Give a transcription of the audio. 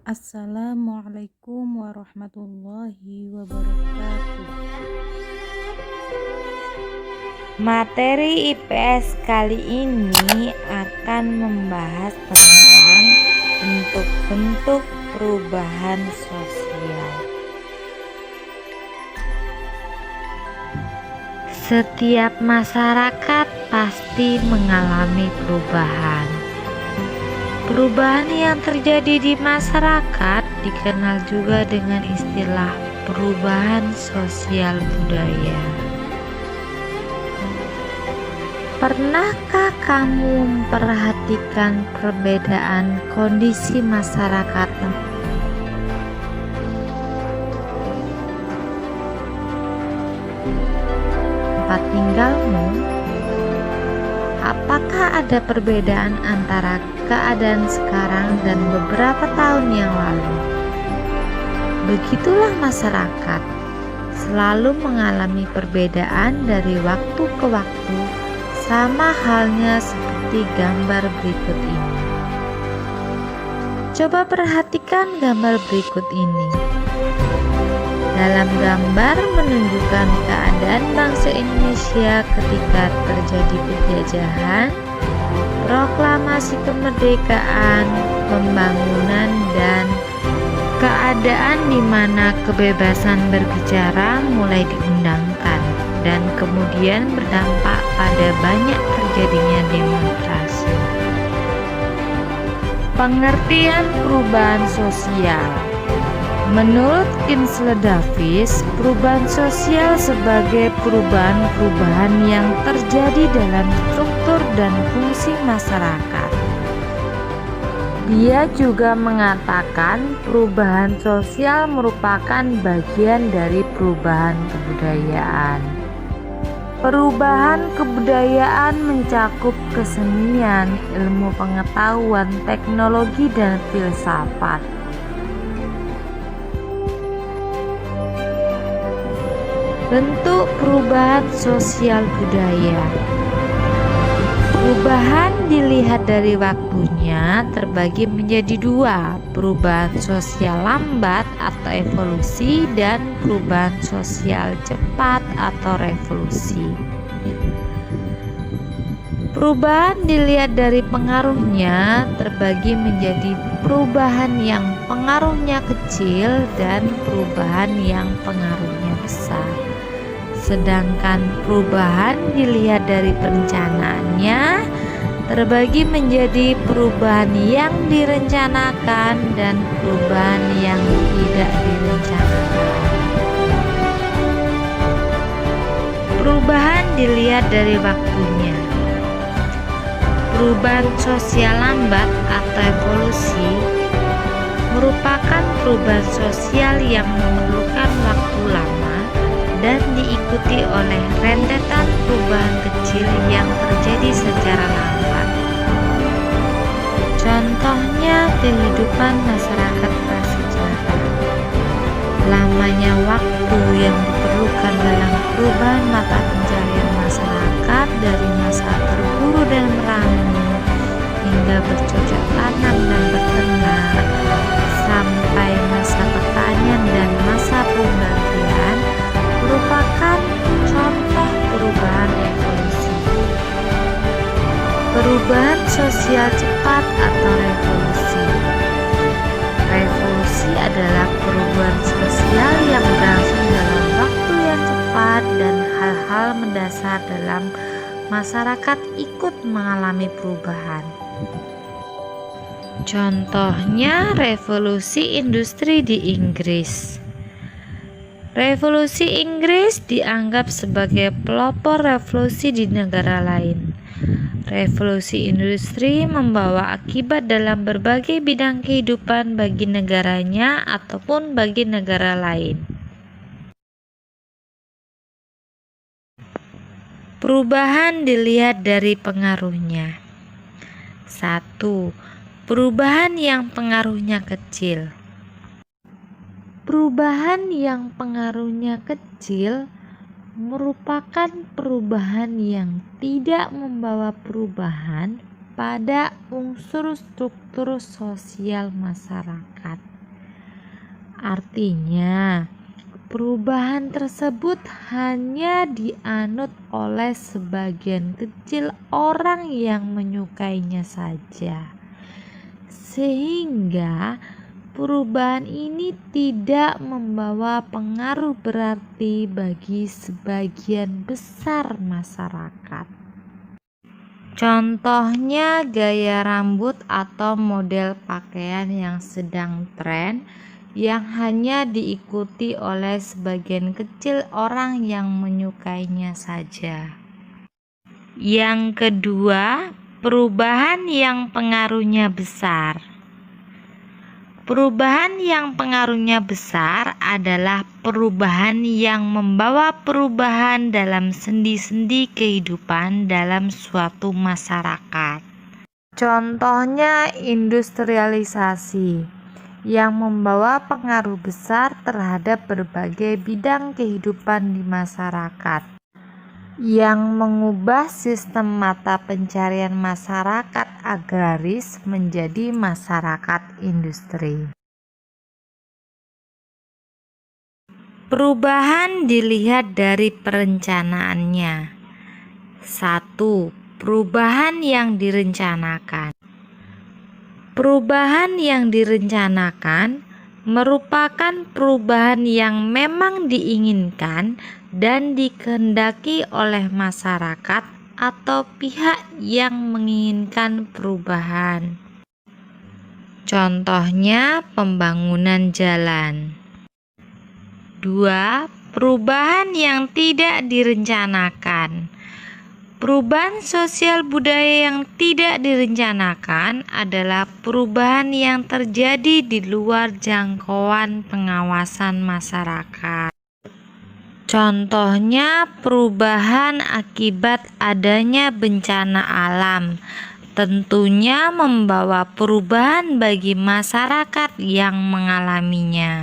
Assalamualaikum warahmatullahi wabarakatuh. Materi IPS kali ini akan membahas tentang bentuk-bentuk perubahan sosial. Setiap masyarakat pasti mengalami perubahan. Perubahan yang terjadi di masyarakat dikenal juga dengan istilah perubahan sosial budaya. Pernahkah kamu memperhatikan perbedaan kondisi masyarakat tempat tinggalmu? Apakah ada perbedaan antara keadaan sekarang dan beberapa tahun yang lalu? Begitulah masyarakat, selalu mengalami perbedaan dari waktu ke waktu, sama halnya seperti gambar berikut ini. Coba perhatikan gambar berikut ini. Dalam gambar menunjukkan keadaan bangsa Indonesia ketika terjadi penjajahan, proklamasi kemerdekaan, pembangunan, dan keadaan di mana kebebasan berbicara mulai diundangkan dan kemudian berdampak pada banyak terjadinya demonstrasi. Pengertian perubahan sosial. Menurut Kinsler Davis, perubahan sosial sebagai perubahan-perubahan yang terjadi dalam struktur dan fungsi masyarakat. Dia juga mengatakan perubahan sosial merupakan bagian dari perubahan kebudayaan. Perubahan kebudayaan mencakup kesenian, ilmu pengetahuan, teknologi, dan filsafat. Bentuk perubahan sosial budaya. Perubahan dilihat dari waktunya terbagi menjadi dua, perubahan sosial lambat atau evolusi dan perubahan sosial cepat atau revolusi. Perubahan dilihat dari pengaruhnya terbagi menjadi perubahan yang pengaruhnya kecil dan perubahan yang pengaruhnya besar. Sedangkan perubahan dilihat dari perencanaannya terbagi menjadi perubahan yang direncanakan dan perubahan yang tidak direncanakan. Perubahan dilihat dari waktunya. Perubahan sosial lambat atau evolusi merupakan perubahan sosial yang memerlukan waktu lama dan diikuti oleh rentetan perubahan kecil yang terjadi secara lambat. Contohnya kehidupan masyarakat prasejarah. Lamanya waktu yang diperlukan dalam perubahan mata pencaharian masyarakat dari masa berburu dan merangni hingga bercocok tanam dan beternak sampai masa pertanian dan masa penggantian merupakan contoh perubahan evolusi. Perubahan sosial cepat atau revolusi. Revolusi adalah perubahan sosial yang berlangsung dalam waktu yang cepat dan hal-hal mendasar dalam masyarakat ikut mengalami perubahan. Contohnya revolusi industri di Inggris. Revolusi Inggris dianggap sebagai pelopor revolusi di negara lain. Revolusi industri membawa akibat dalam berbagai bidang kehidupan bagi negaranya ataupun bagi negara lain. Perubahan dilihat dari pengaruhnya. 1. Perubahan yang pengaruhnya kecil. Perubahan yang pengaruhnya kecil merupakan perubahan yang tidak membawa perubahan pada unsur struktur sosial masyarakat. Artinya, perubahan tersebut hanya dianut oleh sebagian kecil orang yang menyukainya saja, sehingga perubahan ini tidak membawa pengaruh berarti bagi sebagian besar masyarakat. Contohnya gaya rambut atau model pakaian yang sedang tren yang hanya diikuti oleh sebagian kecil orang yang menyukainya saja. Yang kedua, perubahan yang pengaruhnya besar. Perubahan yang pengaruhnya besar adalah perubahan yang membawa perubahan dalam sendi-sendi kehidupan dalam suatu masyarakat. Contohnya industrialisasi yang membawa pengaruh besar terhadap berbagai bidang kehidupan di masyarakat, yang mengubah sistem mata pencarian masyarakat agraris menjadi masyarakat industri. Perubahan dilihat dari perencanaannya. 1. Perubahan yang direncanakan. Perubahan yang direncanakan merupakan perubahan yang memang diinginkan dan dikehendaki oleh masyarakat atau pihak yang menginginkan perubahan. Contohnya pembangunan jalan. 2. Perubahan yang tidak direncanakan. Perubahan sosial budaya yang tidak direncanakan adalah perubahan yang terjadi di luar jangkauan pengawasan masyarakat. Contohnya perubahan akibat adanya bencana alam, tentunya membawa perubahan bagi masyarakat yang mengalaminya.